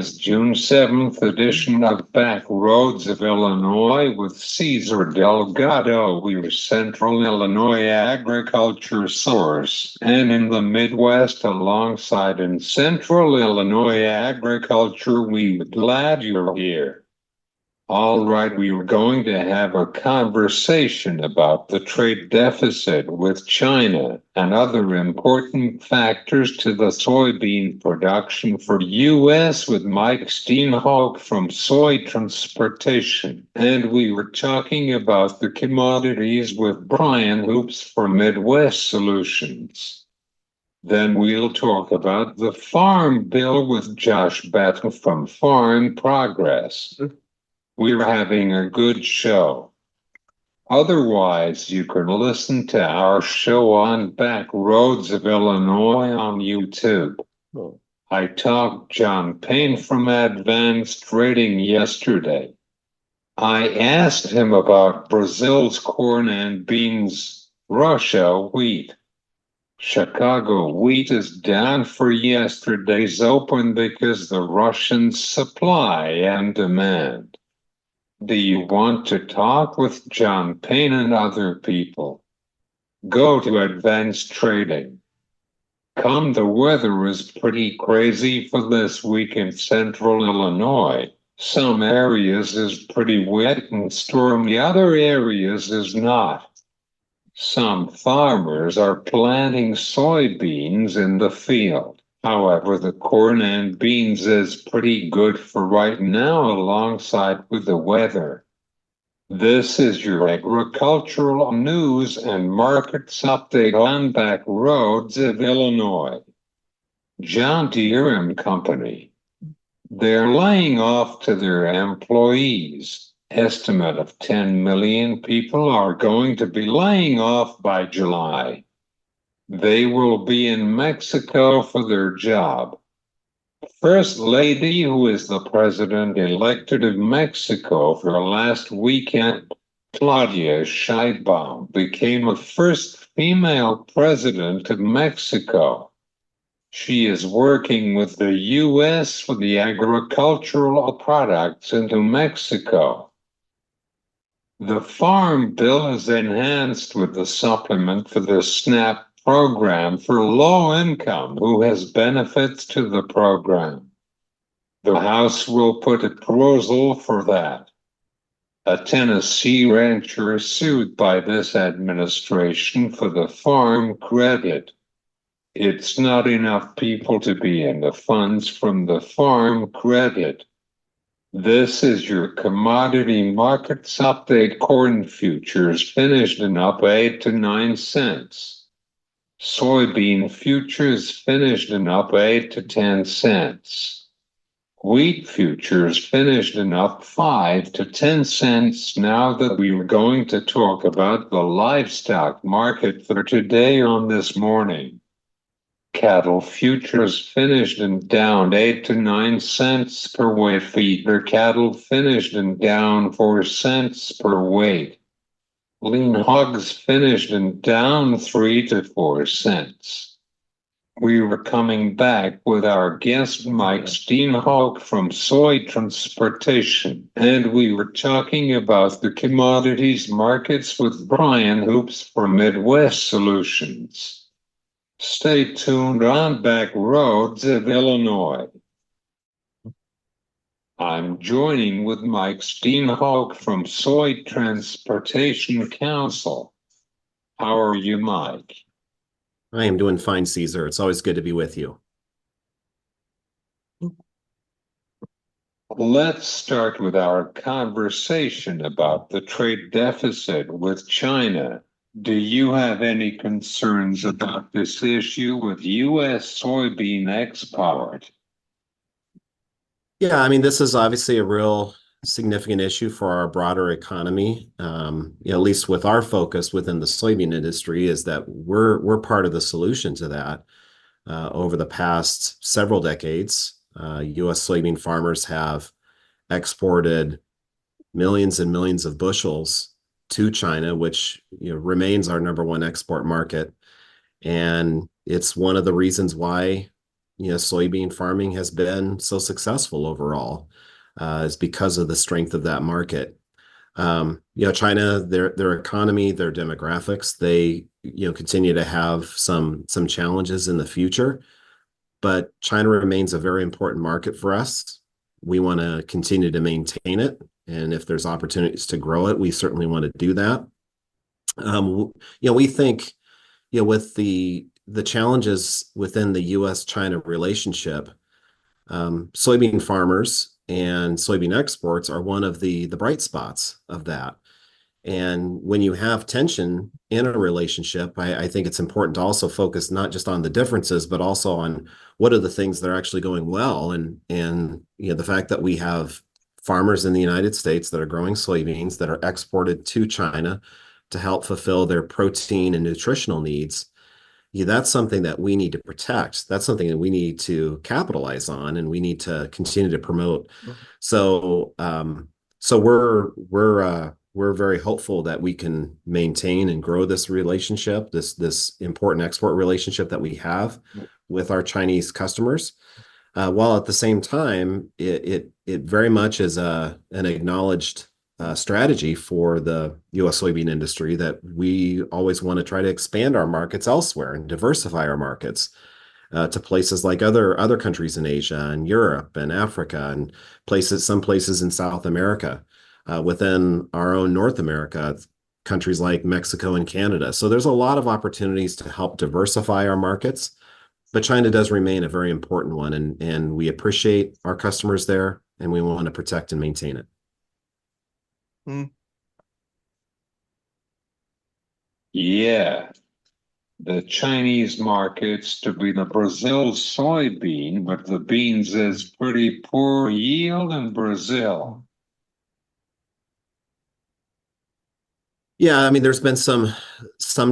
is June 7th edition of Back Roads of Illinois with Cesar Delgado. We're Central Illinois agriculture source, and in the Midwest alongside in Central Illinois agriculture, we're glad you're here. All right, we were going to have a conversation about the trade deficit with China and other important factors to the soybean production for U.S. with Mike Steinhooek from Soy Transportation. And we were talking about the commodities with Brian Hoops for Midwest Solutions. Then we'll talk about the Farm Bill with Josh Battle from Farm Progress. We're having a good show. Otherwise, you can listen to our show on Back Roads of Illinois on YouTube. I talked John Payne from Advanced Trading yesterday. I asked him about Brazil's corn and beans, Russia wheat. Chicago wheat is down for yesterday's open because the Russians supply and demand. Do you want to talk with John Payne and other people? Go to Advanced Trading. The weather is pretty crazy for this week in Central Illinois. Some areas is pretty wet and stormy, other areas is not. Some farmers are planting soybeans in the field. However, the corn and beans is pretty good for right now alongside with the weather. This is your agricultural news and markets update on Back Roads of Illinois. John Deere and Company. They're laying off to their employees. Estimate of 10 million people are going to be laying off by July. They will be in Mexico for their job. First Lady, who is the president-elect of Mexico for last weekend, Claudia Sheinbaum, became the first female president of Mexico. She is working with the U.S. for the agricultural products into Mexico. The Farm Bill is enhanced with the supplement for the SNAP program for low income who has benefits to the program. The House will put a proposal for that. A Tennessee rancher is sued by this administration for the farm credit. It's not enough people to be in the funds from the farm credit. This is your commodity markets update. Corn futures finished in up 8 to 9 cents. Soybean futures finished in up 8 to 10 cents. Wheat futures finished in up 5 to 10 cents. Now that we are going to talk about the livestock market for today on this morning. Cattle futures finished in down 8 to 9 cents per weight. Feeder cattle finished in down 4 cents per weight. Lean hogs finished in down 3 to 4 cents. We were coming back with our guest Mike Steinhooek from Soy Transportation, and we were talking about the commodities markets with Brian Hoops for Midwest Solutions. Stay tuned on Back Roads of Illinois. I'm joining with Mike Steinhooek from Soy Transportation Council. How are you, Mike? I am doing fine, Cesar. It's always good to be with you. Let's start with our conversation about the trade deficit with China. Do you have any concerns about this issue with U.S. soybean export? Yeah, I mean, this is obviously a real significant issue for our broader economy. At least with our focus within the soybean industry is that we're part of the solution to that. Over the past several decades, U.S. soybean farmers have exported millions and millions of bushels to China, which remains our #1 export market. And it's one of the reasons why soybean farming has been so successful overall, is because of the strength of that market. China, their economy, their demographics, they continue to have some challenges in the future, but China remains a very important market for us. We want to continue to maintain it, and if there's opportunities to grow it, we certainly want to do that. We think, with the challenges within the U.S.-China relationship, soybean farmers and soybean exports are one of the bright spots of that. And when you have tension in a relationship, I think it's important to also focus not just on the differences, but also on what are the things that are actually going well. And the fact that we have farmers in the United States that are growing soybeans that are exported to China to help fulfill their protein and nutritional needs. That's something that we need to protect. That's something that we need to capitalize on, and we need to continue to promote. So, we're very hopeful that we can maintain and grow this relationship, this important export relationship that we have with our Chinese customers, while at the same time it very much is an acknowledged strategy for the U.S. soybean industry that we always want to try to expand our markets elsewhere and diversify our markets to places like other countries in Asia and Europe and Africa and some places in South America, within our own North America, countries like Mexico and Canada. So there's a lot of opportunities to help diversify our markets, but China does remain a very important one, and we appreciate our customers there, and we want to protect and maintain it. Yeah, the Chinese markets to be the Brazil soybean, but the beans is pretty poor yield in Brazil. Yeah, I mean, there's been some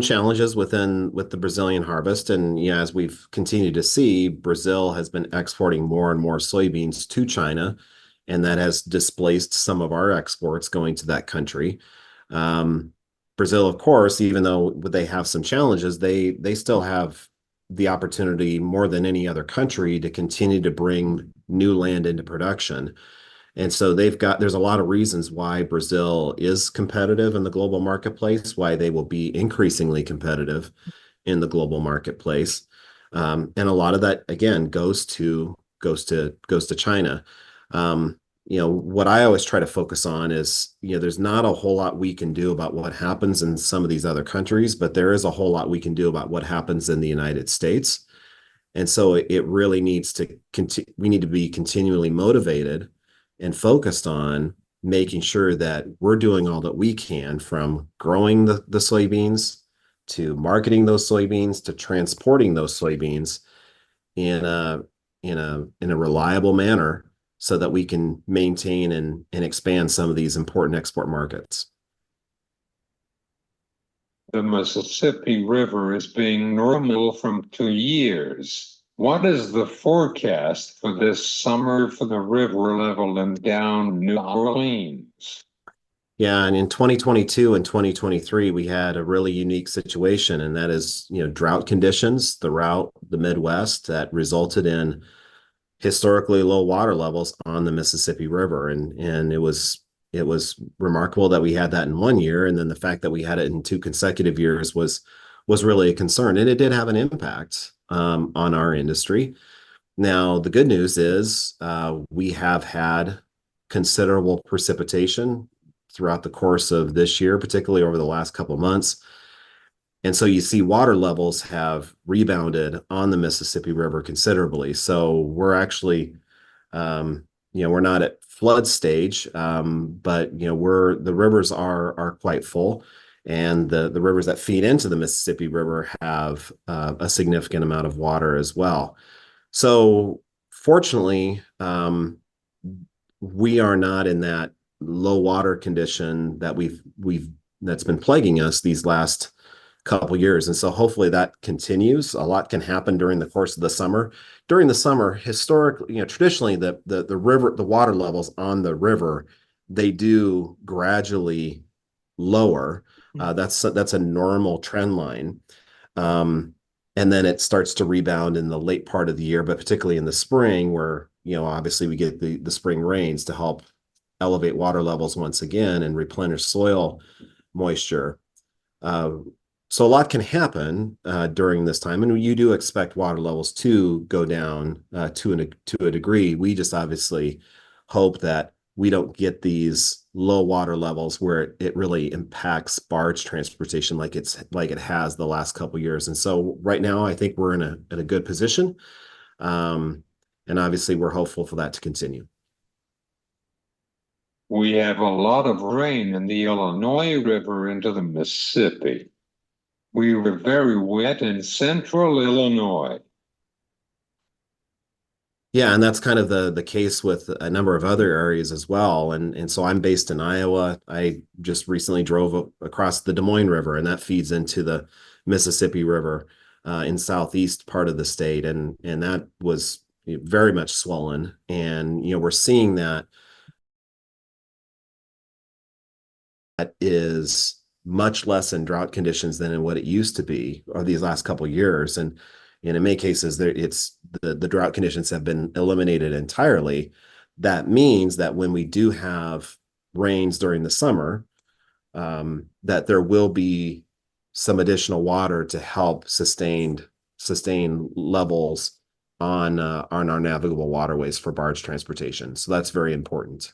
challenges with the Brazilian harvest, and as we've continued to see, Brazil has been exporting more and more soybeans to China, and that has displaced some of our exports going to that country. Brazil, of course, even though they have some challenges, they still have the opportunity more than any other country to continue to bring new land into production. And so there's a lot of reasons why Brazil is competitive in the global marketplace, why they will be increasingly competitive in the global marketplace. And a lot of that, again, goes to China. What I always try to focus on is, there's not a whole lot we can do about what happens in some of these other countries, but there is a whole lot we can do about what happens in the United States. And so it really needs to we need to be continually motivated and focused on making sure that we're doing all that we can, from growing the soybeans to marketing those soybeans to transporting those soybeans in a reliable manner, so that we can maintain and expand some of these important export markets. The Mississippi River is being normal from 2 years. What is the forecast for this summer for the river level and down New Orleans? Yeah, and in 2022 and 2023, we had a really unique situation, and that is, drought conditions throughout the Midwest that resulted in historically low water levels on the Mississippi River. And it was remarkable that we had that in one year, and then the fact that we had it in 2 consecutive years was really a concern, and it did have an impact on our industry. Now, the good news is we have had considerable precipitation throughout the course of this year, particularly over the last couple of months. And so you see water levels have rebounded on the Mississippi River considerably. So we're actually, we're not at flood stage, but the rivers are quite full, and the rivers that feed into the Mississippi River have a significant amount of water as well. So fortunately, we are not in that low water condition that that's been plaguing us these last couple years. And so hopefully that continues. A lot can happen during the course of the summer. During the summer, historically, traditionally, the water levels on the river, they do gradually lower. That's a normal trend line. and then it starts to rebound in the late part of the year, but particularly in the spring where, obviously we get the spring rains to help elevate water levels once again and replenish soil moisture. Uh, so a lot can happen during this time, and you do expect water levels to go down to a degree. We just obviously hope that we don't get these low water levels where it really impacts barge transportation like it has the last couple of years. And so right now, I think we're in a good position, um, and obviously we're hopeful for that to continue. We have a lot of rain in the Illinois River into the Mississippi. We were very wet in central Illinois. Yeah, and that's kind of the case with a number of other areas as well. And so I'm based in Iowa. I just recently drove across the Des Moines River, and that feeds into the Mississippi River in southeast part of the state, and that was very much swollen. And we're seeing that is much less in drought conditions than in what it used to be or these last couple of years. And in many cases, it's the drought conditions have been eliminated entirely. That means that when we do have rains during the summer, that there will be some additional water to help sustain levels on our navigable waterways for barge transportation. So that's very important.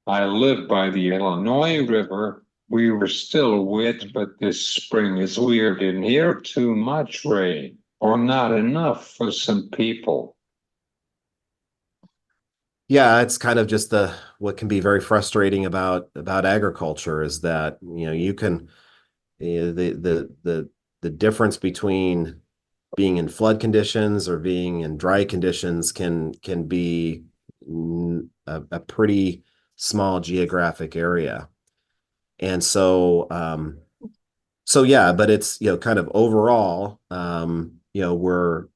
I live by the Illinois River. We were still wet, but this spring is weird in here. Too much rain or not enough for some people. Yeah, it's kind of just what can be very frustrating about agriculture is that you can the difference between being in flood conditions or being in dry conditions can be a pretty small geographic area. And so yeah, but it's kind of overall, we're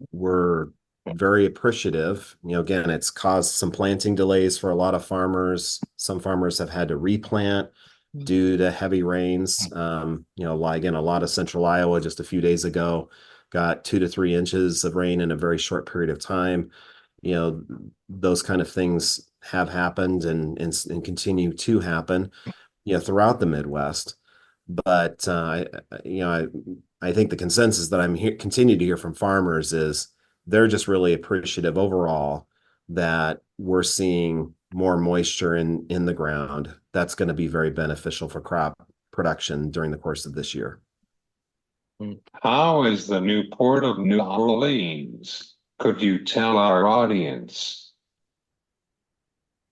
very appreciative. Again, it's caused some planting delays for a lot of farmers. Some farmers have had to replant due to heavy rains. Again, a lot of central Iowa just a few days ago got 2 to 3 inches of rain in a very short period of time. Those kind of things have happened and continue to happen, throughout the Midwest. But I think the consensus that continue to hear from farmers is they're just really appreciative overall that we're seeing more moisture in the ground. That's going to be very beneficial for crop production during the course of this year. How is the new port of New Orleans? Could you tell our audience?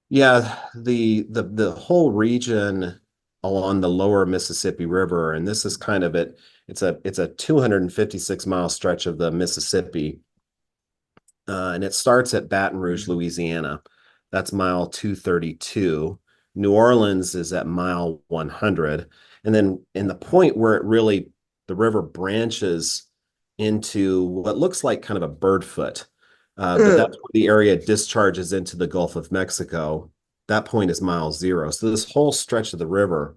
Yeah, the whole region along the lower Mississippi River, and this is kind of it. It's a 256-mile stretch of the Mississippi, and it starts at Baton Rouge, Louisiana. That's mile 232. New Orleans is at mile 100, and then in the point where the river branches into what looks like kind of a bird foot, but that's where the area discharges into the Gulf of Mexico. That point is mile 0. So this whole stretch of the river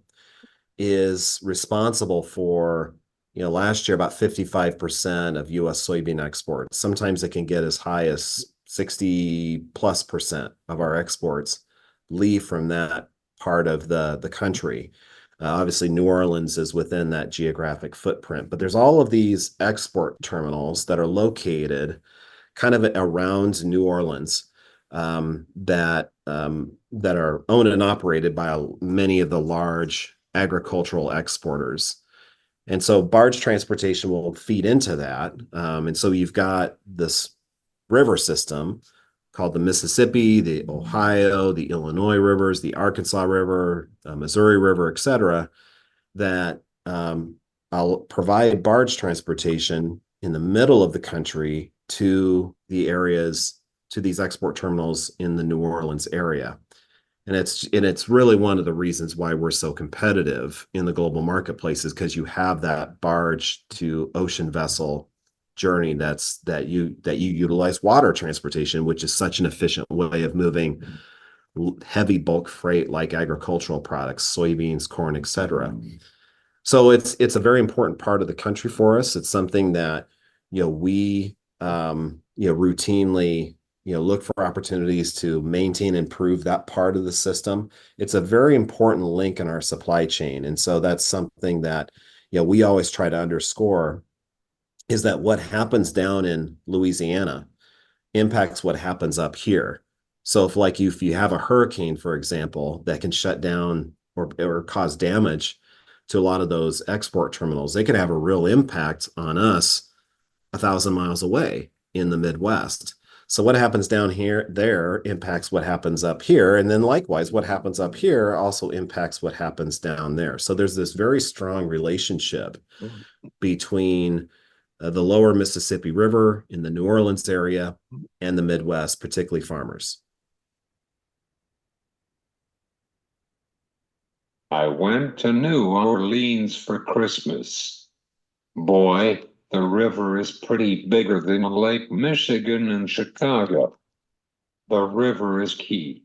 is responsible for, last year about 55% of U.S. soybean exports. Sometimes it can get as high as 60+% of our exports leave from that part of the country. Obviously, New Orleans is within that geographic footprint, but there's all of these export terminals that are located kind of around New Orleans, that are owned and operated by many of the large agricultural exporters. And so barge transportation will feed into that. And so you've got this river system called the Mississippi, the Ohio, the Illinois rivers, the Arkansas River, Missouri River, et cetera, that I'll provide barge transportation in the middle of the country to the areas, to these export terminals in the New Orleans area. And it's really one of the reasons why we're so competitive in the global marketplace is because you have that barge to ocean vessel journey that you utilize water transportation, which is such an efficient way of moving heavy bulk freight like agricultural products, soybeans, corn, etc. So it's a very important part of the country for us. It's something that, we routinely, look for opportunities to maintain and improve that part of the system. It's a very important link in our supply chain. And so that's something that, we always try to underscore is that what happens down in Louisiana impacts what happens up here. So if you have a hurricane, for example, that can shut down or cause damage to a lot of those export terminals, they could have a real impact on us 1,000 miles away in the Midwest. So what happens down here there impacts what happens up here. And then likewise, what happens up here also impacts what happens down there. So there's this very strong relationship between the lower Mississippi River in the New Orleans area and the Midwest, particularly farmers. I went to New Orleans for Christmas. Boy, the river is pretty bigger than Lake Michigan and Chicago. The river is key.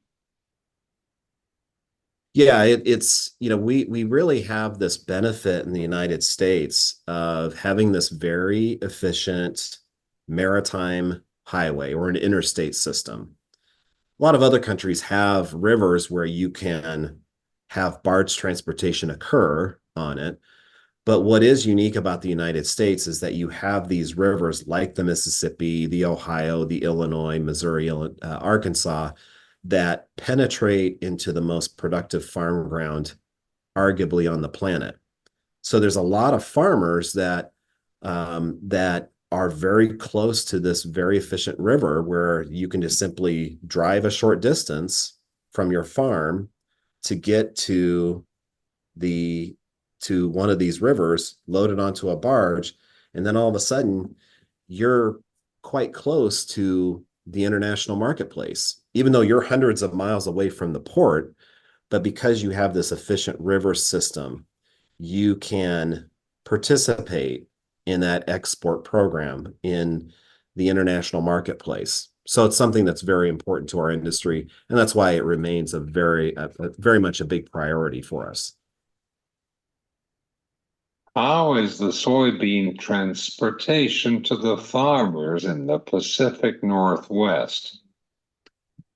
Yeah, it's we really have this benefit in the United States of having this very efficient maritime highway or an interstate system. A lot of other countries have rivers where you can have barge transportation occur on it. But what is unique about the United States is that you have these rivers like the Mississippi, the Ohio, the Illinois, Missouri, Arkansas, that penetrate into the most productive farm ground, arguably on the planet. So there's a lot of farmers that are very close to this very efficient river where you can just simply drive a short distance from your farm to get the to one of these rivers, load it onto a barge, and then all of a sudden you're quite close to the international marketplace, even though you're hundreds of miles away from the port. But because you have this efficient river system, you can participate in that export program in the international marketplace. So it's something that's very important to our industry, and that's why it remains a very much a big priority for us. How is the soybean transportation to the farmers in the Pacific Northwest?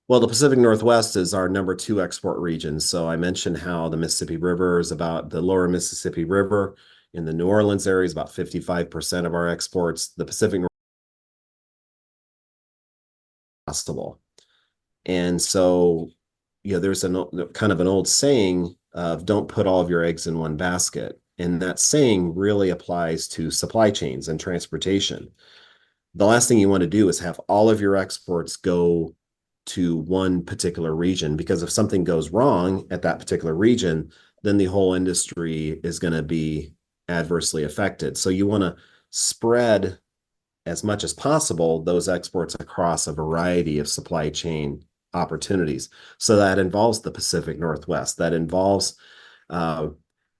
Well, the Pacific Northwest is our number two export region. So I mentioned how the Mississippi River is about the lower Mississippi River in the New Orleans area is about 55% of our exports. The Pacific Northwest is possible. And so, there's kind of an old saying of don't put all of your eggs in one basket. And that saying really applies to supply chains and transportation. The last thing you want to do is have all of your exports go to one particular region, because if something goes wrong at that particular region, then the whole industry is going to be adversely affected. So you want to spread as much as possible those exports across a variety of supply chain opportunities. So that involves the Pacific Northwest, that involves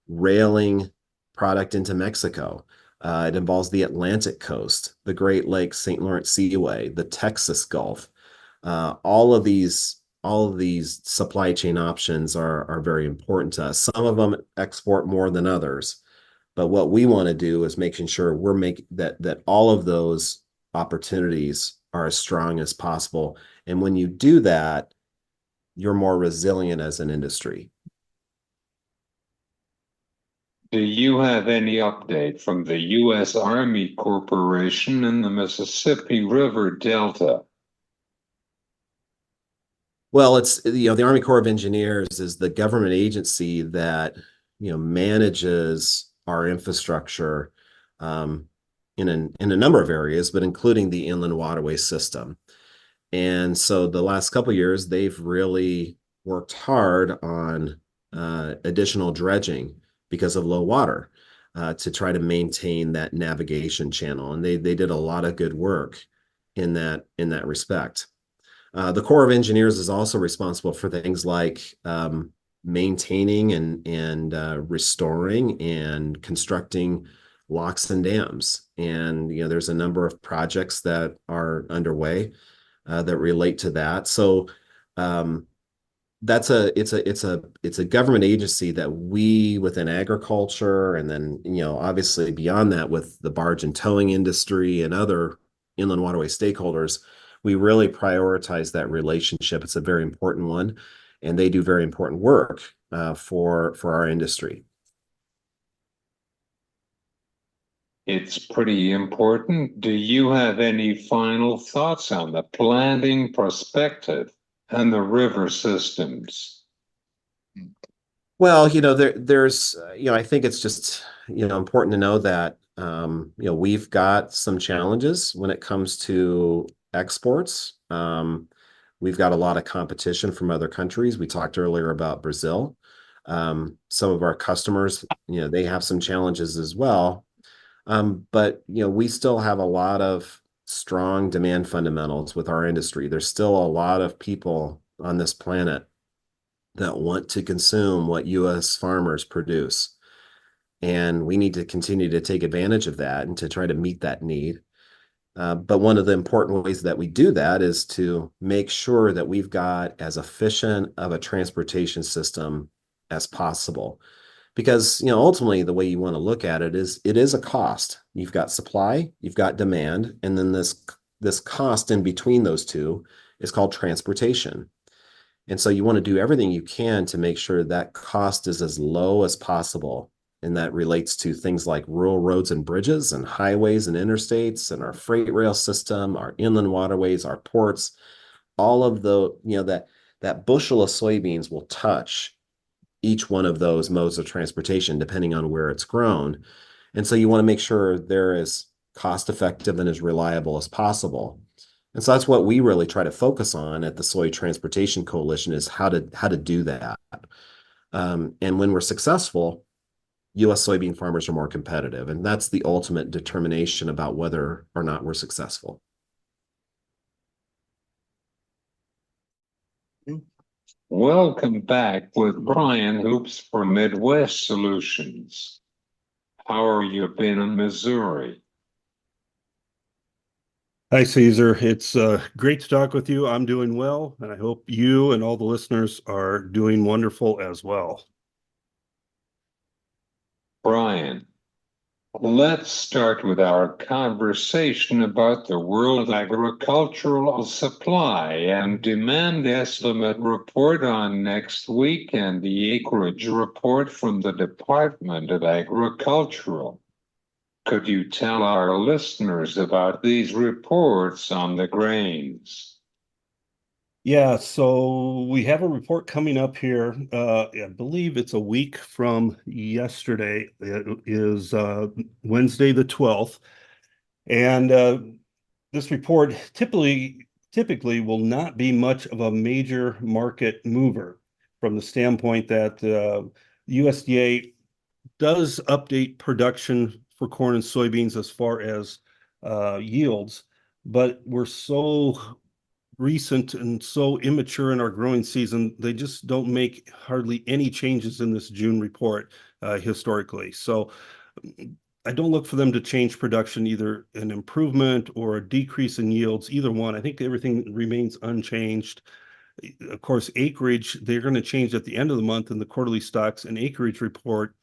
railing product into Mexico. It involves the Atlantic coast, the Great Lakes, St. Lawrence Seaway, the Texas Gulf. All of these supply chain options are very important to us. Some of them export more than others, but what we want to do is making sure we're making that all of those opportunities are as strong as possible. And when you do that, you're more resilient as an industry. Do you have any update from the U.S. Army Corporation in the Mississippi River Delta? Well, it's the Army Corps of Engineers is the government agency that manages our infrastructure in a number of areas, but including the inland waterway system. And so the last couple of years, they've really worked hard on additional dredging because of low water to try to maintain that navigation channel. And they did a lot of good work in that respect. The Corps of Engineers is also responsible for things like maintaining and restoring and constructing locks and dams. And there's a number of projects that are underway that relate to that. So it's a government agency that we within agriculture, and then obviously beyond that with the barge and towing industry and other inland waterway stakeholders, we really prioritize that relationship. It's a very important one, and they do very important work for our industry. It's pretty important. Do you have any final thoughts on the planting perspective and the river systems? Well, there's, I think it's just, important to know that, we've got some challenges when it comes to exports. We've got a lot of competition from other countries. We talked earlier about Brazil. Some of our customers, they have some challenges as well. But, we still have a lot of strong demand fundamentals with our industry. There's still a lot of people on this planet that want to consume what U.S. farmers produce. And we need to continue to take advantage of that and to try to meet that need. But one of the important ways that we do that is to make sure that we've got as efficient of a transportation system as possible. Because, ultimately the way you want to look at it is a cost. You've got supply, you've got demand, and then this cost in between those two is called transportation. And so you want to do everything you can to make sure that cost is as low as possible. And that relates to things like rural roads and bridges and highways and interstates and our freight rail system, our inland waterways, our ports, all of that bushel of soybeans will touch each one of those modes of transportation, depending on where it's grown. And so you want to make sure they're as cost effective and as reliable as possible. And so that's what we really try to focus on at the Soy Transportation Coalition is how to do that. And when we're successful, U.S. soybean farmers are more competitive. And that's the ultimate determination about whether or not we're successful. Welcome back with Brian Hoops for Midwest Solutions. How are you been in Missouri? Hi, Cesar. It's great to talk with you. I'm doing well, and I hope you and all the listeners are doing wonderful as well. Brian, let's start with our conversation about the World Agricultural Supply and Demand Estimate report on next week and the acreage report from the Department of Agriculture. Could you tell our listeners about these reports on the grains? Yeah, so we have a report coming up here. I believe it's a week from yesterday. It is Wednesday the 12th. And this report typically will not be much of a major market mover from the standpoint that USDA does update production for corn and soybeans as far as yields, but we're so recent and so immature in our growing season, they just don't make hardly any changes in this June report historically. So I don't look for them to change production, either an improvement or a decrease in yields, either one. I think everything remains unchanged. Of course, acreage, they're going to change at the end of the month in the quarterly stocks and acreage report,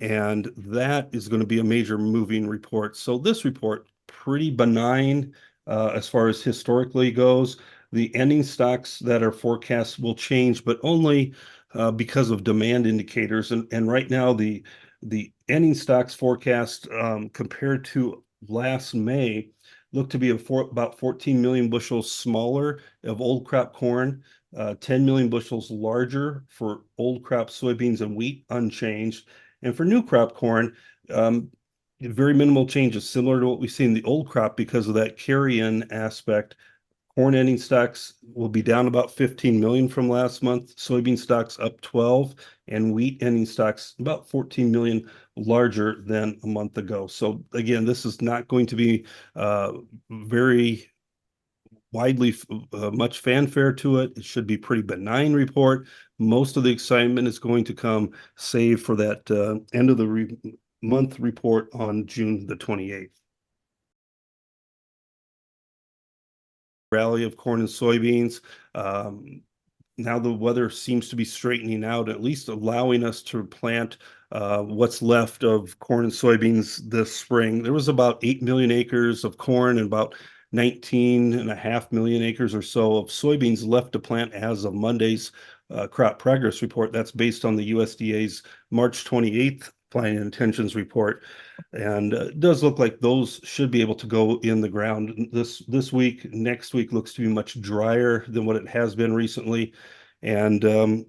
and that is going to be a major moving report. So this report, pretty benign as far as historically goes. The ending stocks that are forecast will change, but only because of demand indicators. And right now, the ending stocks forecast compared to last May look to be about 14 million bushels smaller of old crop corn, 10 million bushels larger for old crop soybeans and wheat, unchanged. And for new crop corn, very minimal changes, similar to what we see in the old crop because of that carry-in aspect. Corn ending stocks will be down about 15 million from last month, soybean stocks up 12, and wheat ending stocks about 14 million larger than a month ago. So again, this is not going to be very widely much fanfare to it. It should be pretty benign report. Most of the excitement is going to come, save for that end of the month report on June the 28th. Rally of corn and soybeans. now the weather seems to be straightening out, at least allowing us to plant what's left of corn and soybeans this spring. There was about 8 million acres of corn and about 19.5 million acres or so of soybeans left to plant as of Monday's crop progress report. That's based on the USDA's March 28th planting intentions report. And it does look like those should be able to go in the ground this week. Next week looks to be much drier than what it has been recently. And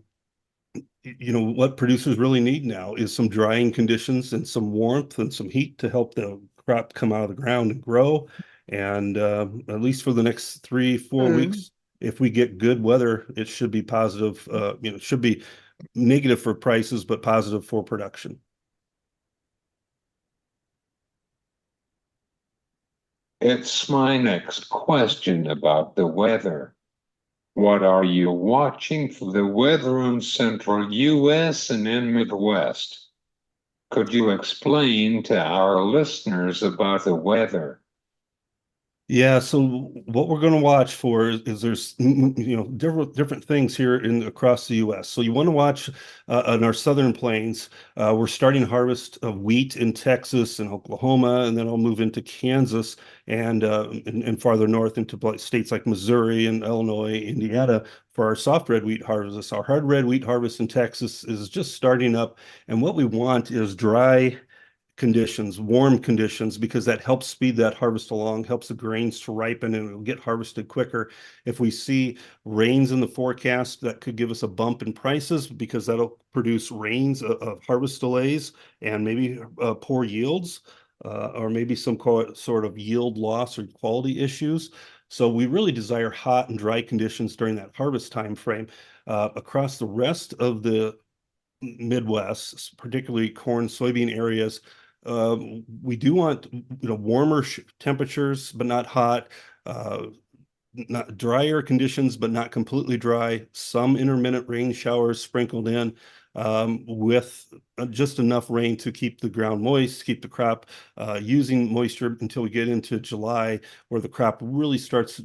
what producers really need now is some drying conditions and some warmth and some heat to help the crop come out of the ground and grow. And at least for the next 3-4 weeks, if we get good weather, it should be positive. It should be negative for prices, but positive for production. It's my next question about the weather. What are you watching for the weather in central U.S. and in Midwest? Could you explain to our listeners about the weather? Yeah, so what we're going to watch for is there's different things here across the U.S. So you want to watch on our southern plains. We're starting harvest of wheat in Texas and Oklahoma, and then I'll move into Kansas and farther north into states like Missouri and Illinois, Indiana for our soft red wheat harvest. Our hard red wheat harvest in Texas is just starting up, and what we want is dry conditions, warm conditions, because that helps speed that harvest along, helps the grains to ripen, and it'll get harvested quicker. If we see rains in the forecast, that could give us a bump in prices because that'll produce rains of harvest delays and maybe poor yields, or maybe some sort of yield loss or quality issues. So we really desire hot and dry conditions during that harvest time frame. Across the rest of the Midwest, particularly corn, soybean areas, we do want warmer temperatures, but not hot. Not drier conditions, but not completely dry. Some intermittent rain showers sprinkled in with just enough rain to keep the ground moist, keep the crop using moisture until we get into July, where the crop really starts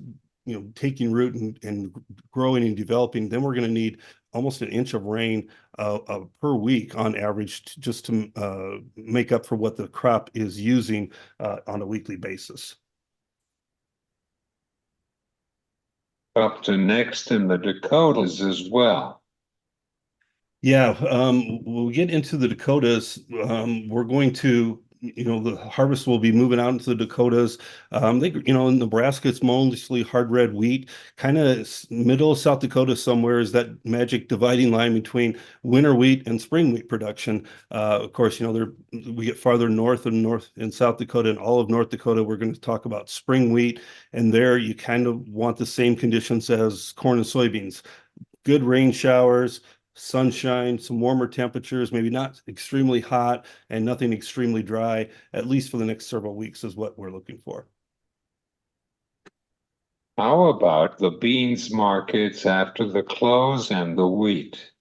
taking root and growing and developing. Then we're going to need almost an inch of rain per week on average just to make up for what the crop is using on a weekly basis. Up to next in the Dakotas as well. Yeah, we'll get into the Dakotas. We're going to, the harvest will be moving out into the Dakotas. In Nebraska, it's mostly hard red wheat. Kind of middle of South Dakota somewhere is that magic dividing line between winter wheat and spring wheat production. Of course, we get farther north and South Dakota and all of North Dakota. We're going to talk about spring wheat, and there you kind of want the same conditions as corn and soybeans. Good rain showers, sunshine, some warmer temperatures, maybe not extremely hot and nothing extremely dry, at least for the next several weeks is what we're looking for. How about the beans markets after the close and the wheat,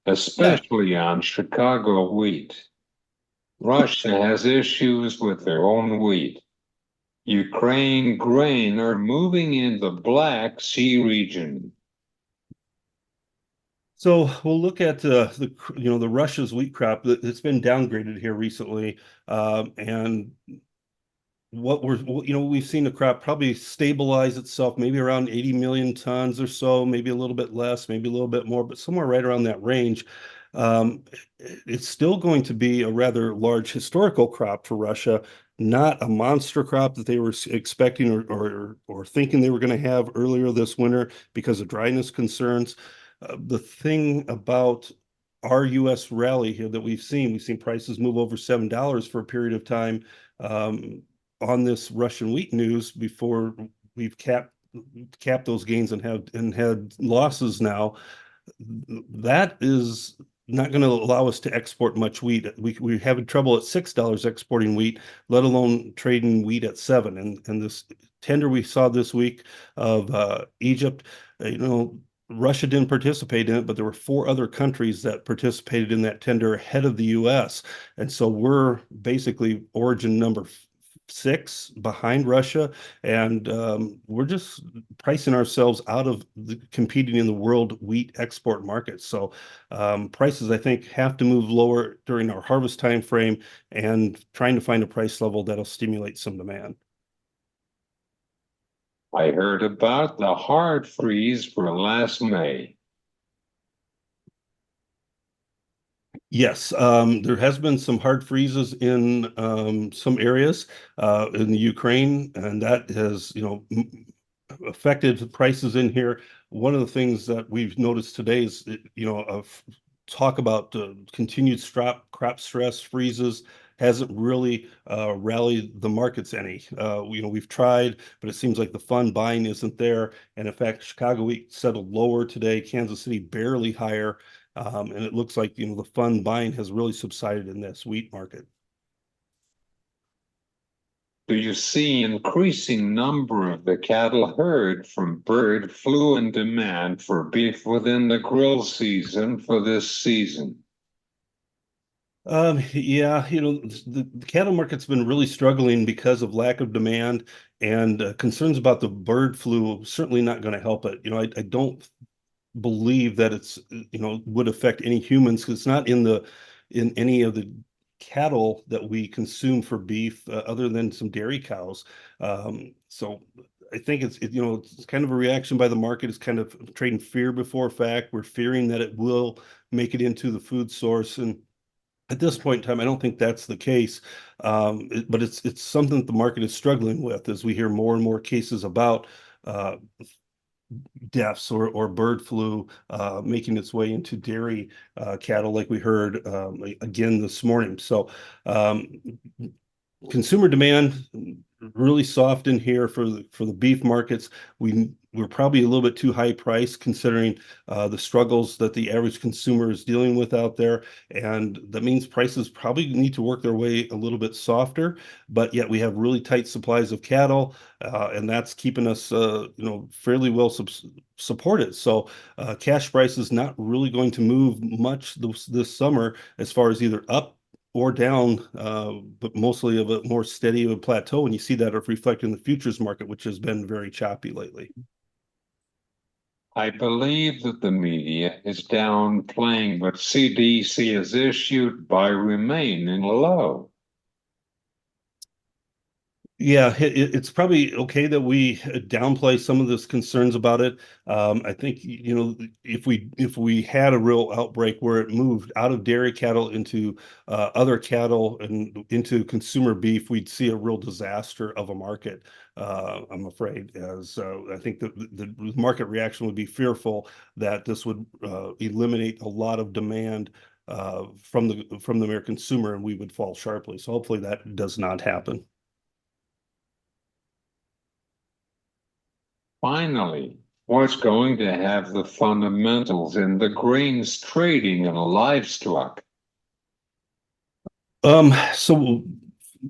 especially on Chicago wheat? Russia has issues with their own wheat. Ukraine grain are moving in the Black Sea region. So we'll look at the Russia's wheat crop. It's been downgraded here recently, and we've seen the crop probably stabilize itself, maybe around 80 million tons or so, maybe a little bit less, maybe a little bit more, but somewhere right around that range. It's still going to be a rather large historical crop for Russia, not a monster crop that they were expecting or thinking they were going to have earlier this winter because of dryness concerns. The thing about our U.S. rally here that we've seen prices move over $7 for a period of time on this Russian wheat news before we've capped those gains and had losses now. That is not going to allow us to export much wheat. We're having trouble at $6 exporting wheat, let alone trading wheat at $7. And this tender we saw this week of Egypt, Russia didn't participate in it, but there were 4 other countries that participated in that tender ahead of the U.S. And so we're basically origin number 6 behind Russia, and we're just pricing ourselves out of competing in the world wheat export market. So prices, I think, have to move lower during our harvest time frame and trying to find a price level that'll stimulate some demand. I heard about the hard freeze for last May. Yes, there has been some hard freezes in some areas in the Ukraine, and that has, affected prices in here. One of the things that we've noticed today is, of talk about continued crop stress freezes hasn't really rallied the markets any. We've tried, but it seems like the fun buying isn't there. And in fact, Chicago wheat settled lower today, Kansas City barely higher. And it looks like, the fun buying has really subsided in this wheat market. Do you see increasing number of the cattle herd from bird flu and demand for beef within the grill season for this season? Yeah, the cattle market's been really struggling because of lack of demand and concerns about the bird flu. Certainly not going to help it. I don't believe that it's would affect any humans because it's not in any of the cattle that we consume for beef other than some dairy cows. So I think it's kind of a reaction by the market. It's kind of trading fear before fact. We're fearing that it will make it into the food source, and at this point in time, I don't think that's the case. But it's something that the market is struggling with as we hear more and more cases about uh, deaths or bird flu making its way into dairy cattle, like we heard again this morning. So um, consumer demand really soft in here for the beef markets. We're probably a little bit too high priced considering the struggles that the average consumer is dealing with out there, and that means prices probably need to work their way a little bit softer. But yet we have really tight supplies of cattle, and that's keeping us fairly well supported. So cash price is not really going to move much this summer as far as either up or down, but mostly of a more steady of a plateau. And you see that reflected in the futures market, which has been very choppy lately. I believe that the media is downplaying what CDC has issued by remaining low. Yeah, it's probably okay that we downplay some of this concerns about it. I think if we had a real outbreak where it moved out of dairy cattle into other cattle and into consumer beef, we'd see a real disaster of a market. I'm afraid, as I think the market reaction would be fearful that this would eliminate a lot of demand from the American consumer, and we would fall sharply. So hopefully that does not happen. Finally, what's going to have the fundamentals in the grains trading and livestock? So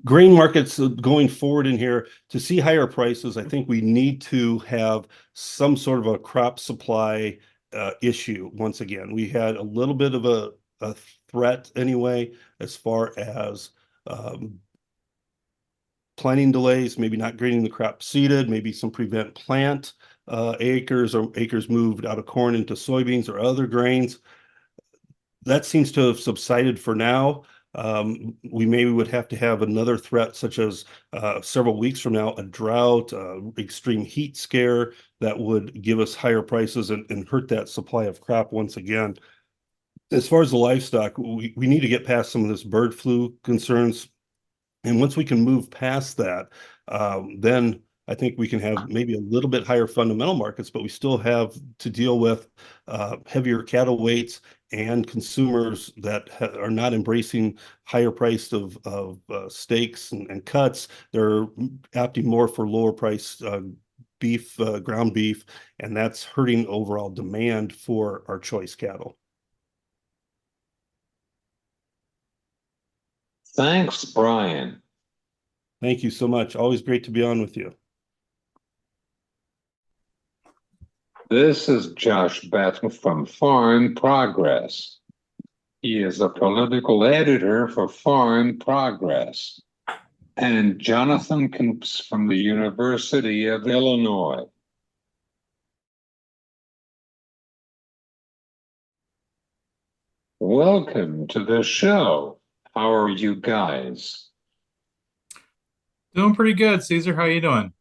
grain markets going forward in here to see higher prices, I think we need to have some sort of a crop supply issue. Once again, we had a little bit of a threat anyway, as far as planting delays, maybe not getting the crop seeded, maybe some prevent plant acres or acres moved out of corn into soybeans or other grains. That seems to have subsided for now. We maybe would have to have another threat, such as several weeks from now, a drought, extreme heat scare that would give us higher prices and hurt that supply of crop once again. As far as the livestock, we need to get past some of this bird flu concerns. And once we can move past that, then I think we can have maybe a little bit higher fundamental markets, but we still have to deal with heavier cattle weights and consumers that are not embracing higher priced of steaks and cuts. They're opting more for lower priced beef, ground beef, and that's hurting overall demand for our choice cattle. Thanks, Brian. Thank you so much. Always great to be on with you. This is Josh Battle from Farm Progress. He is a political editor for Farm Progress. and Jonathan comes from the University of Illinois. Welcome to the show. How are you guys? Doing pretty good, Cesar. How you doing?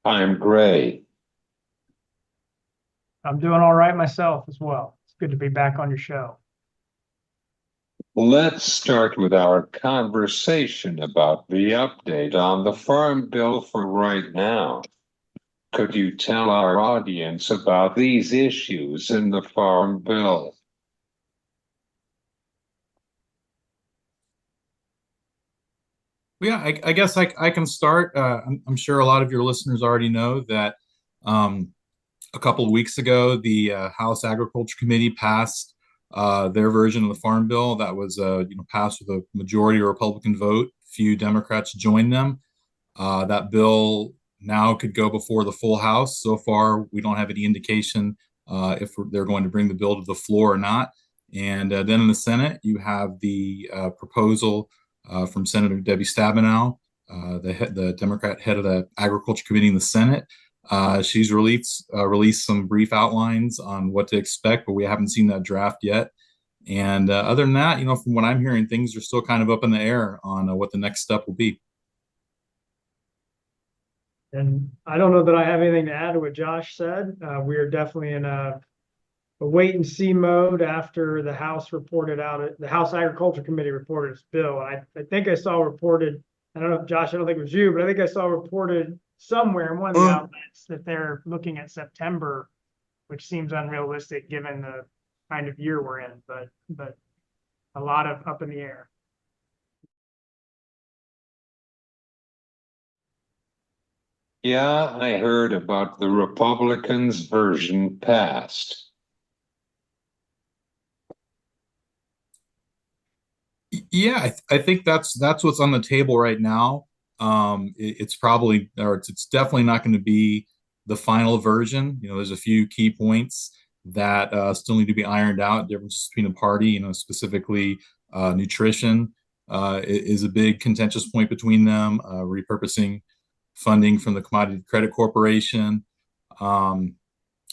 I'm great. I'm doing all right myself as well. It's good to be back on your show. Let's start with our conversation about the update on the Farm Bill for right now. Could you tell our audience about these issues in the Farm Bill? Yeah, I guess I can start. I'm sure a lot of your listeners already know that a couple of weeks ago, the House Agriculture Committee passed their version of the Farm Bill that was passed with a majority Republican vote. Few Democrats joined them. That bill now could go before the full House. So far, we don't have any indication if they're going to bring the bill to the floor or not. And then in the Senate, you have the proposal from Senator Debbie Stabenow, the Democrat head of the Agriculture Committee in the Senate. She's released some brief outlines on what to expect, but we haven't seen that draft yet. And other than that, from what I'm hearing, things are still kind of up in the air on what the next step will be. And I don't know that I have anything to add to what Josh said. We are definitely in a wait and see mode after the House reported out, the House Agriculture Committee reported its bill. I think I saw reported, I don't know, Josh, I don't think it was you, but I think I saw reported somewhere in one of the outlets that they're looking at September, which seems unrealistic given the kind of year we're in, but a lot of up in the air. Yeah, I heard about the Republicans' version passed. Yeah, I think that's what's on the table right now. It's probably, or it's definitely not going to be the final version. There's a few key points that still need to be ironed out. Differences between the party, specifically nutrition is a big contentious point between them. Repurposing funding from the Commodity Credit Corporation. But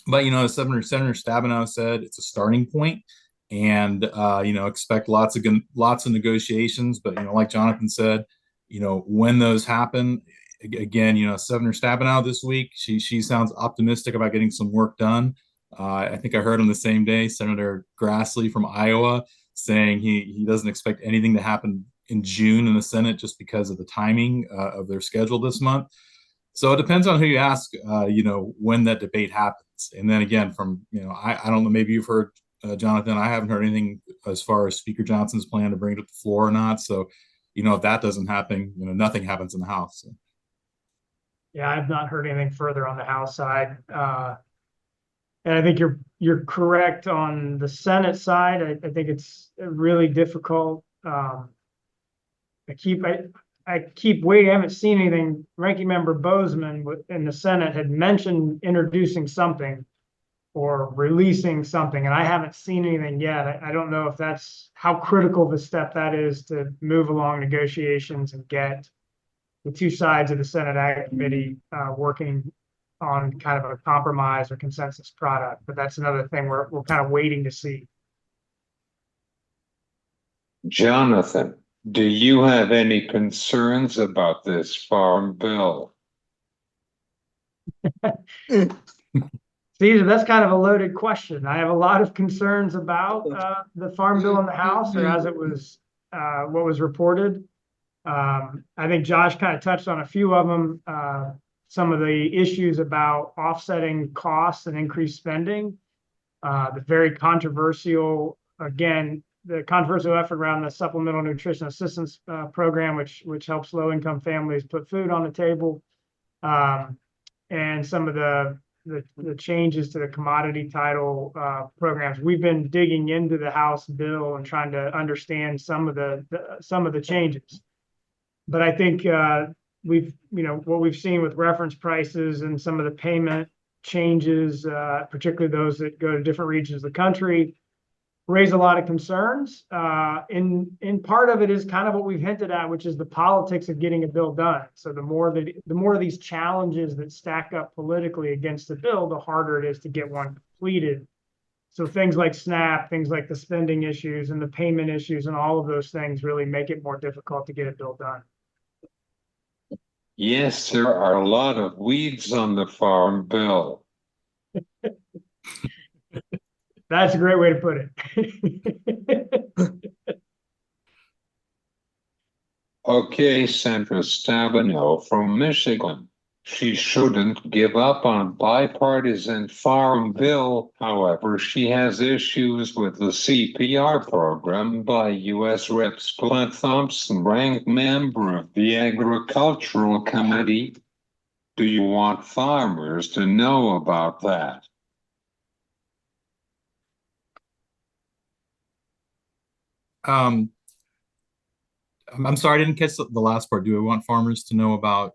as Senator Stabenow said, it's a starting point, and expect lots of negotiations. But like Jonathan said, when those happen, again, Senator Stabenow this week, she sounds optimistic about getting some work done. I think I heard on the same day Senator Grassley from Iowa saying he doesn't expect anything to happen in June in the Senate just because of the timing of their schedule this month. So it depends on who you ask, when that debate happens. And then again, from, I don't know, maybe you've heard, Jonathan, I haven't heard anything as far as Speaker Johnson's plan to bring it to the floor or not. So, if that doesn't happen, nothing happens in the House. So. Yeah, I've not heard anything further on the House side. And I think you're correct on the Senate side. I think it's really difficult. I keep waiting. I haven't seen anything. Ranking Member Bozeman in the Senate had mentioned introducing something or releasing something, and I haven't seen anything yet. I don't know if that's how critical of a step that is to move along negotiations and get the two sides of the Senate Ag Committee working on kind of a compromise or consensus product. But that's another thing we're kind of waiting to see. Jonathan, do you have any concerns about this Farm Bill? Cesar, that's kind of a loaded question. I have a lot of concerns about the Farm Bill in the House, or as it was, what was reported. I think Josh kind of touched on a few of them. Some of the issues about offsetting costs and increased spending. The very controversial, again, the controversial effort around the Supplemental Nutrition Assistance Program, which helps low-income families put food on the table, and some of the changes to the commodity title programs. We've been digging into the House bill and trying to understand some of the changes. But I think what we've seen with reference prices and some of the payment changes, particularly those that go to different regions of the country, raise a lot of concerns. In part of it is kind of what we've hinted at, which is the politics of getting a bill done. So the more of these challenges that stack up politically against the bill, the harder it is to get one completed. So things like SNAP, things like the spending issues and the payment issues and all of those things really make it more difficult to get a bill done. Yes, there are a lot of weeds on the farm bill. That's a great way to put it. Okay, Sandra Stabenow from Michigan. She shouldn't give up on bipartisan farm bill. However, she has issues with the CPR program by U.S. Rep. Glenn Thompson, ranked member of the Agricultural Committee. Do you want farmers to know about that? I'm sorry, I didn't catch the last part. Do I want farmers to know about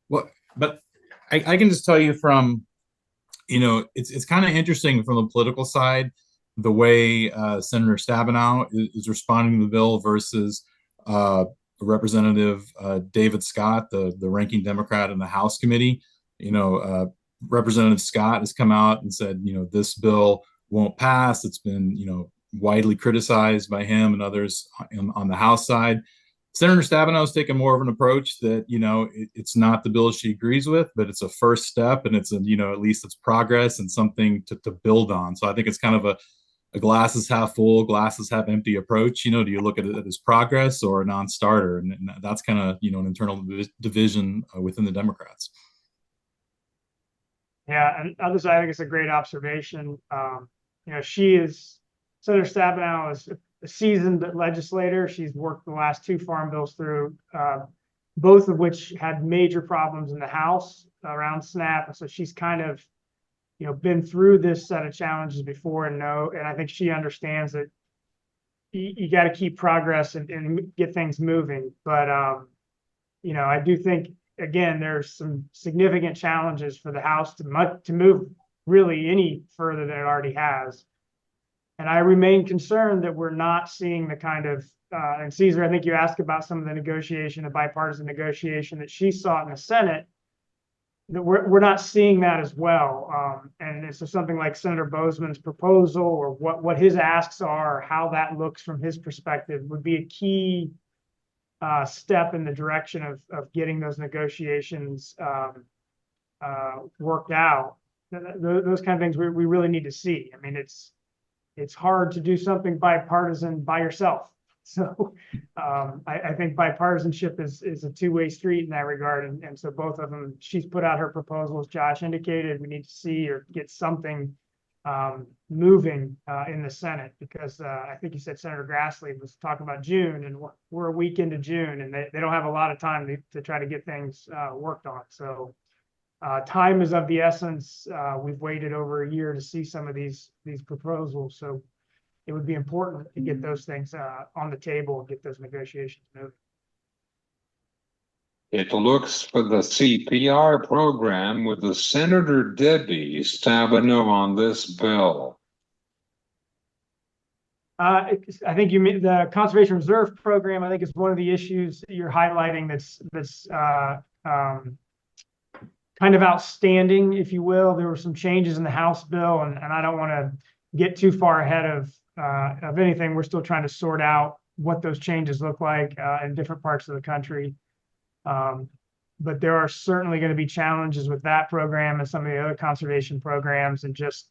what? But I can just tell you from, it's kind of interesting from the political side, the way Senator Stabenow is responding to the bill versus Representative David Scott, the ranking Democrat in the House committee. Representative Scott has come out and said, this bill won't pass. It's been, widely criticized by him and others on the House side. Senator Stabenow has taken more of an approach that, it's not the bill she agrees with, but it's a first step, and it's at least it's progress and something to build on. So I think it's kind of a glasses half full, glasses half empty approach. Do you look at it as progress or a non-starter? And that's kind of, an internal division within the Democrats. Yeah, and others, I think it's a great observation. Senator Stabenow is a seasoned legislator. She's worked the last two farm bills through, both of which had major problems in the House around SNAP. So she's kind of, been through this set of challenges before and I think she understands that you got to keep progress and get things moving. But, I do think, again, there's some significant challenges for the House to move really any further than it already has. And I remain concerned that we're not seeing the kind of, and Cesar, I think you asked about some of the bipartisan negotiation that she saw in the Senate, that we're not seeing that as well. And so something like Senator Bozeman's proposal or what his asks are, or how that looks from his perspective would be a key step in the direction of getting those negotiations worked out. Those kind of things we really need to see. I mean, it's hard to do something bipartisan by yourself. So I think bipartisanship is a two-way street in that regard. And so both of them, she's put out her proposals. Josh indicated we need to see or get something moving in the Senate, because I think you said Senator Grassley was talking about June, and we're a week into June, and they don't have a lot of time to try to get things worked on. So time is of the essence. We've waited over a year to see some of these proposals, so it would be important to get those things on the table and get those negotiations moving. It looks for the CPR program with the Senator Debbie Stabenow on this bill. I think you mean the Conservation Reserve Program. I think is one of the issues that you're highlighting that's kind of outstanding, if you will. There were some changes in the House bill, and I don't want to get too far ahead of anything. We're still trying to sort out what those changes look like in different parts of the country. But there are certainly going to be challenges with that program and some of the other conservation programs, and just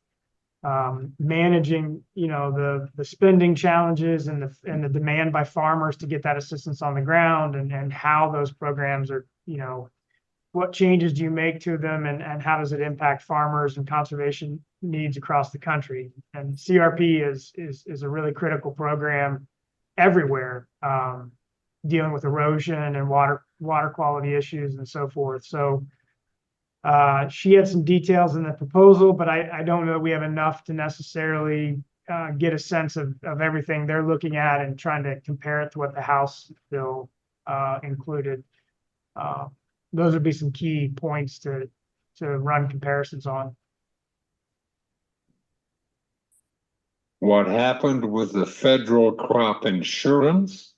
managing, the spending challenges and the demand by farmers to get that assistance on the ground, and how those programs are, what changes do you make to them, and how does it impact farmers and conservation needs across the country. And CRP is a really critical program everywhere, dealing with erosion and water quality issues and so forth. So she had some details in the proposal, but I don't know that we have enough to necessarily get a sense of everything they're looking at and trying to compare it to what the House bill included. Those would be some key points to run comparisons on. What happened with the federal crop insurance?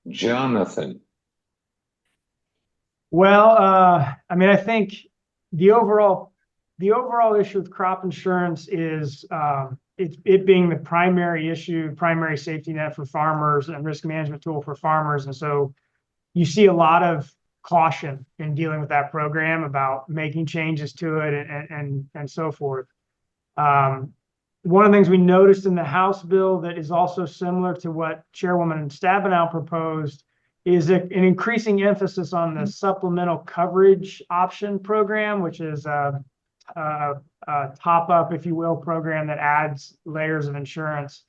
Jonathan. Well, I mean, I think the overall issue with crop insurance is it being the primary issue, primary safety net for farmers and risk management tool for farmers. And so you see a lot of caution in dealing with that program about making changes to it and so forth. One of the things we noticed in the House bill that is also similar to what Chairwoman Stabenow proposed is an increasing emphasis on the supplemental coverage option program, which is a top-up, if you will, program that adds layers of insurance,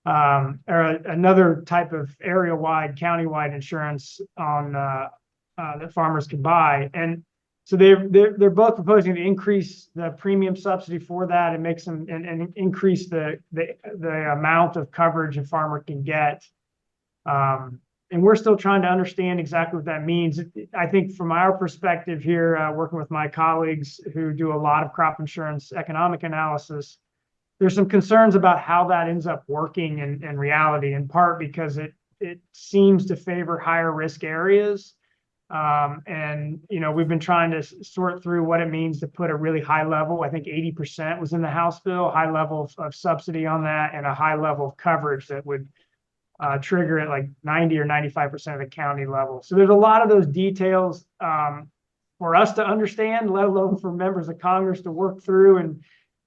or another type of area-wide, county-wide insurance on that farmers can buy. And so they're both proposing to increase the premium subsidy for that and make some and increase the amount of coverage a farmer can get. And we're still trying to understand exactly what that means. I think from our perspective here, working with my colleagues who do a lot of crop insurance economic analysis, there's some concerns about how that ends up working in reality, in part because it seems to favor higher risk areas. And, we've been trying to sort through what it means to put a really high level. I think 80% was in the House bill, high level of subsidy on that, and a high level of coverage that would trigger at like 90 or 95% of the county level. So there's a lot of those details for us to understand, let alone for members of Congress to work through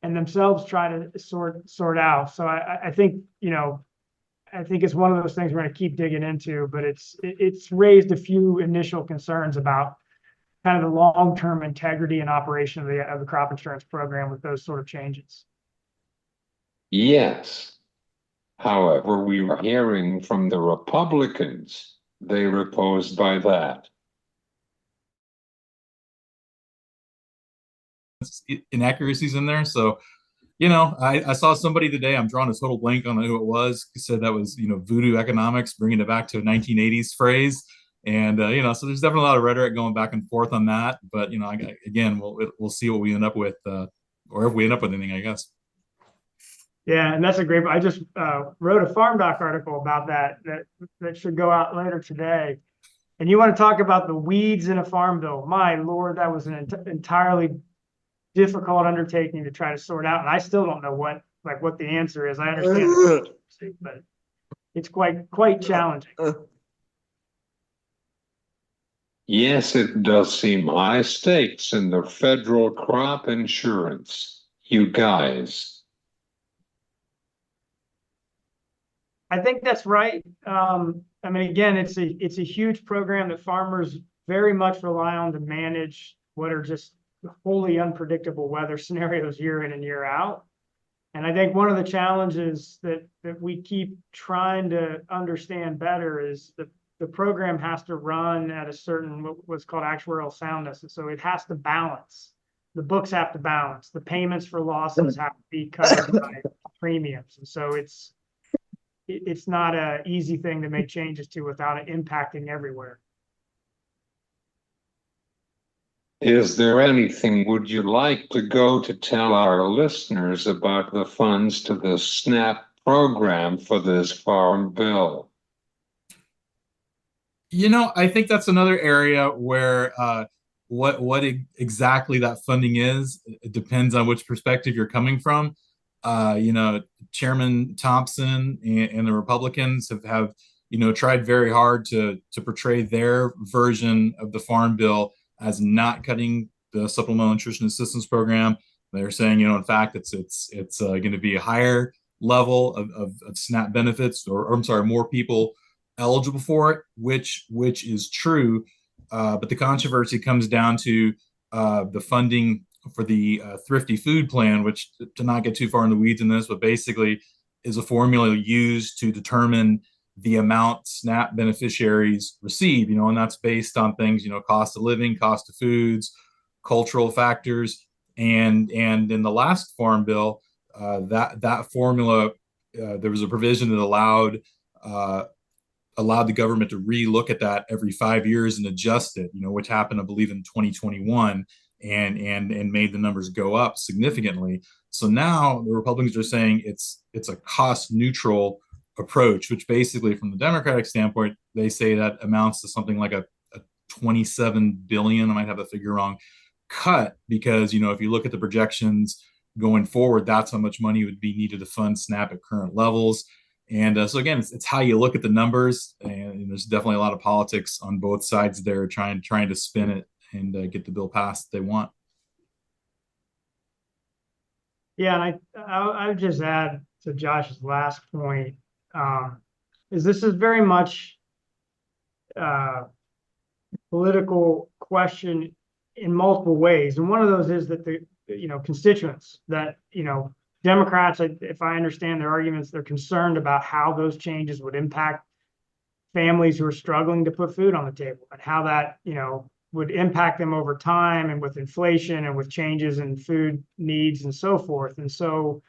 and themselves try to sort out. So I think, I think it's one of those things we're going to keep digging into, but it's raised a few initial concerns about kind of the long-term integrity and operation of the crop insurance program with those sort of changes. Yes. However, we were hearing from the Republicans, they were opposed by that. Inaccuracies in there. So, I saw somebody today, I'm drawing a total blank on who it was, who said that was, voodoo economics, bringing it back to a 1980s phrase. And, so there's definitely a lot of rhetoric going back and forth on that. But, again, we'll see what we end up with, or if we end up with anything, I guess. Yeah, and that's a great. I just wrote a Farm Doc article about that should go out later today. And you want to talk about the weeds in a farm bill? My Lord, that was an entirely difficult undertaking to try to sort out, and I still don't know what the answer is. I understand, but it's quite challenging. Yes, it does seem high stakes in the federal crop insurance. You guys. I think that's right. I mean, again, it's a huge program that farmers very much rely on to manage what are just wholly unpredictable weather scenarios year in and year out. And I think one of the challenges that we keep trying to understand better is the program has to run at a certain what's called actuarial soundness. And so it has to balance. The books have to balance. The payments for losses have to be covered by premiums. And so it's not an easy thing to make changes to without it impacting everywhere. Is there anything would you like to go to tell our listeners about the funds to the SNAP program for this farm bill? I think that's another area where what exactly that funding is, it depends on which perspective you're coming from. Chairman Thompson and the Republicans have tried very hard to portray their version of the farm bill as not cutting the supplemental nutrition assistance program. They're saying, in fact, it's going to be a higher level of SNAP benefits, or I'm sorry, more people eligible for it, which is true. But the controversy comes down to the funding for the Thrifty Food Plan, which, to not get too far in the weeds in this, but basically is a formula used to determine the amount SNAP beneficiaries receive, and that's based on things, cost of living, cost of foods, cultural factors. And in the last farm bill, that formula, there was a provision that allowed the government to re-look at that every 5 years and adjust it, which happened, I believe, in 2021. and made the numbers go up significantly. So now the Republicans are saying it's a cost neutral approach, which basically from the Democratic standpoint, they say that amounts to something like a 27 billion, I might have the figure wrong, cut, because if you look at the projections going forward, that's how much money would be needed to fund SNAP at current levels. And so again, it's how you look at the numbers, and there's definitely a lot of politics on both sides there trying to spin it and get the bill passed they want. Yeah, and I would just add to Josh's last point, is this is very much political question in multiple ways, and one of those is that the constituents that Democrats, if I understand their arguments, they're concerned about how those changes would impact families who are struggling to put food on the table, and how that would impact them over time, and with inflation and with changes in food needs and so forth. And so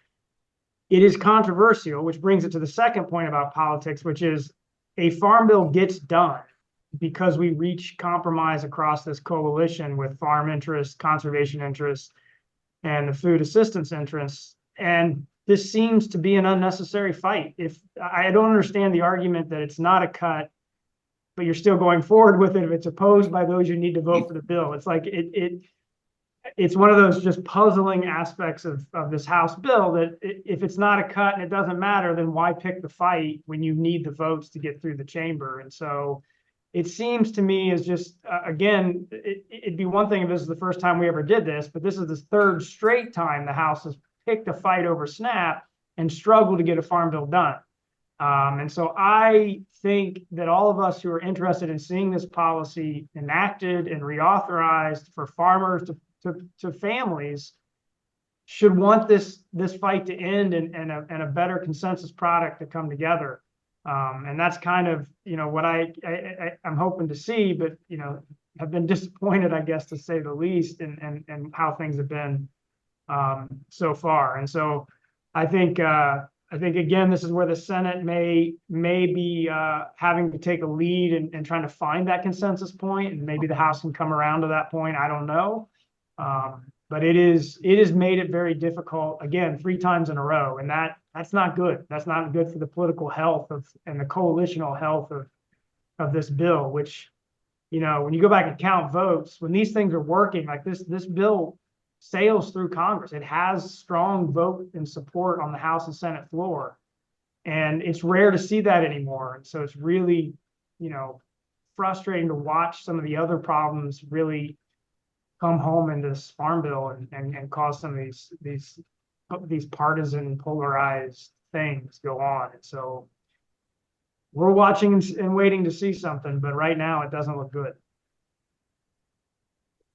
it is controversial, which brings it to the second point about politics, which is a farm bill gets done because we reach compromise across this coalition with farm interests, conservation interests, and the food assistance interests. And this seems to be an unnecessary fight. If I don't understand the argument that it's not a cut, but you're still going forward with it if it's opposed by those who need to vote for the bill. It's like it's one of those just puzzling aspects of this House bill that if it's not a cut and it doesn't matter, then why pick the fight when you need the votes to get through the chamber? And so it seems to me as just, again, it'd be one thing if this is the first time we ever did this, but this is the third straight time the House has picked a fight over SNAP and struggled to get a farm bill done. And so I think that all of us who are interested in seeing this policy enacted and reauthorized for farmers to families should want this fight to end and a better consensus product to come together. And that's kind of what I'm hoping to see, but have been disappointed, I guess, to say the least, and how things have been so far. And so I think again, this is where the Senate may be having to take a lead and trying to find that consensus point, and maybe the House can come around to that point. I don't know, but it has made it very difficult again 3 times in a row, and that's not good. That's not good for the political health and the coalitional health of this bill. Which when you go back and count votes, when these things are working, like this bill sails through Congress. It has strong vote and support on the House and Senate floor. And it's rare to see that anymore. And so it's really, frustrating to watch some of the other problems really come home in this farm bill and cause some of these partisan polarized things go on. And so we're watching and waiting to see something, but right now it doesn't look good.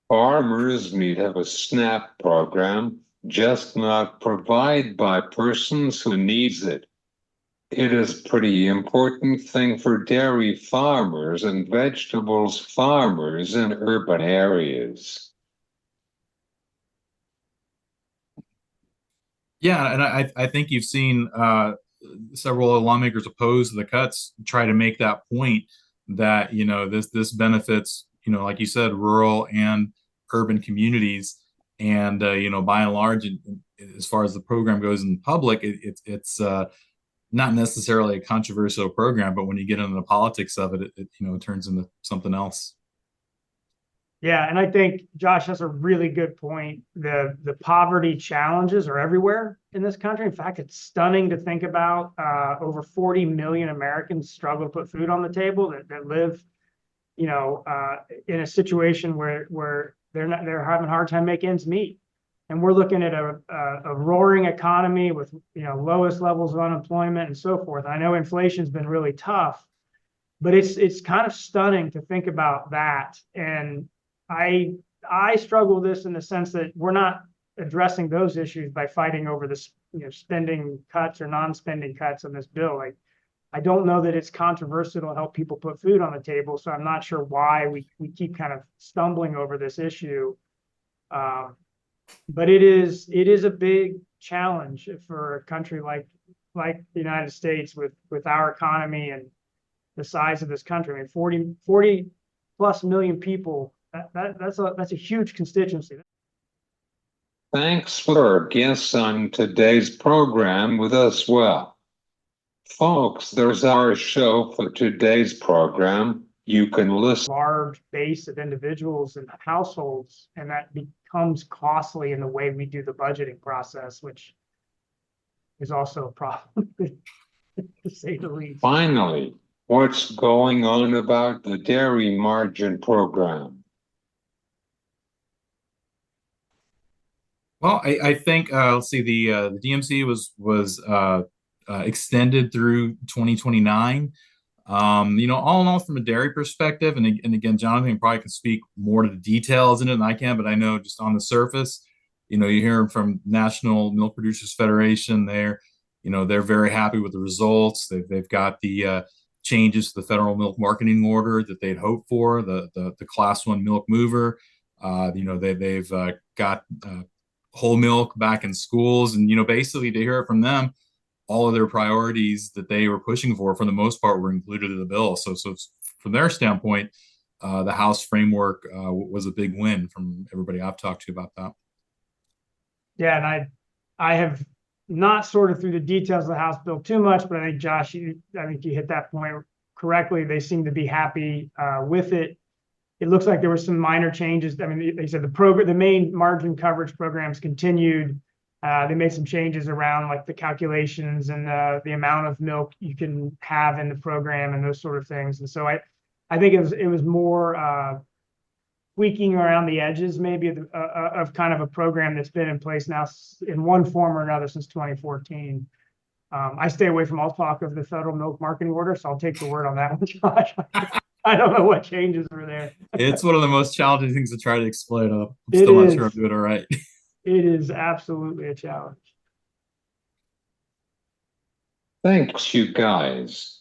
Farmers need to have a SNAP program, just not provide by persons who needs it. It is a pretty important thing for dairy farmers and vegetables farmers in urban areas. Yeah, and I think you've seen several lawmakers opposed to the cuts try to make that point that this benefits like you said, rural and urban communities, and by and large, as far as the program goes in public, it's not necessarily a controversial program, but when you get into the politics of it, it turns into something else. Yeah, and I think Josh has a really good point. The poverty challenges are everywhere in this country. In fact, it's stunning to think about. Over 40 million Americans struggle to put food on the table that live, in a situation where they're having a hard time making ends meet. And we're looking at a roaring economy with lowest levels of unemployment and so forth. I know inflation's been really tough, but it's kind of stunning to think about that. And I struggle with this in the sense that we're not addressing those issues by fighting over this spending cuts or non-spending cuts in this bill. Like, I don't know that it's controversial to help people put food on the table, so I'm not sure why we keep kind of stumbling over this issue. But it is a big challenge for a country like the United States with our economy and the size of this country. I mean, 40 plus million people. That's a huge constituency. Thanks for our guests on today's program with us. Well, folks, there's our show for today's program. You can listen. Large base of individuals and households, and that becomes costly in the way we do the budgeting process, which is also a problem, to say the least. Finally, what's going on about the dairy margin program? Well, I think let's see, the DMC was extended through 2029. All in all, from a dairy perspective, and again, Jonathan probably can speak more to the details in it than I can, but I know just on the surface, you hear from National Milk Producers Federation, they're very happy with the results. They've got the changes to the federal milk marketing order that they'd hoped for, the class 1 milk mover. They've got whole milk back in schools, and basically to hear it from them, all of their priorities that they were pushing for the most part were included in the bill. So from their standpoint, the House framework was a big win from everybody I've talked to about that. Yeah, and I have not sorted through the details of the House bill too much, but I think Josh, I think you hit that point correctly. They seem to be happy with it. It looks like there were some minor changes. I mean, they said the main margin coverage programs continued. They made some changes around like the calculations and the amount of milk you can have in the program and those sort of things. And so I think it was more tweaking around the edges, maybe of kind of a program that's been in place now in one form or another since 2014. I stay away from all talk of the federal milk marketing order, so I'll take the word on that one, Josh. I don't know what changes were there. It's one of the most challenging things to try to explain. I'm still not sure I'm doing it all right. It is absolutely a challenge. Thanks, you guys.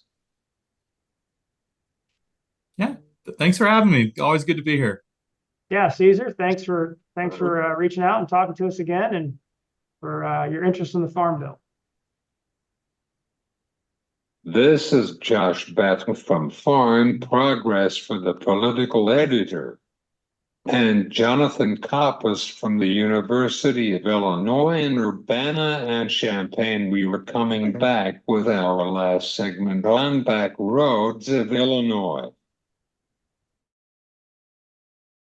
Yeah, thanks for having me. Always good to be here. Yeah, Cesar, thanks for reaching out and talking to us again, and for your interest in the Farm Bill. This is Josh Battle from Farm Progress for the Political Editor, and Jonathan Coppess from the University of Illinois in Urbana and Champaign. We were coming back with our last segment on Back Roads of Illinois.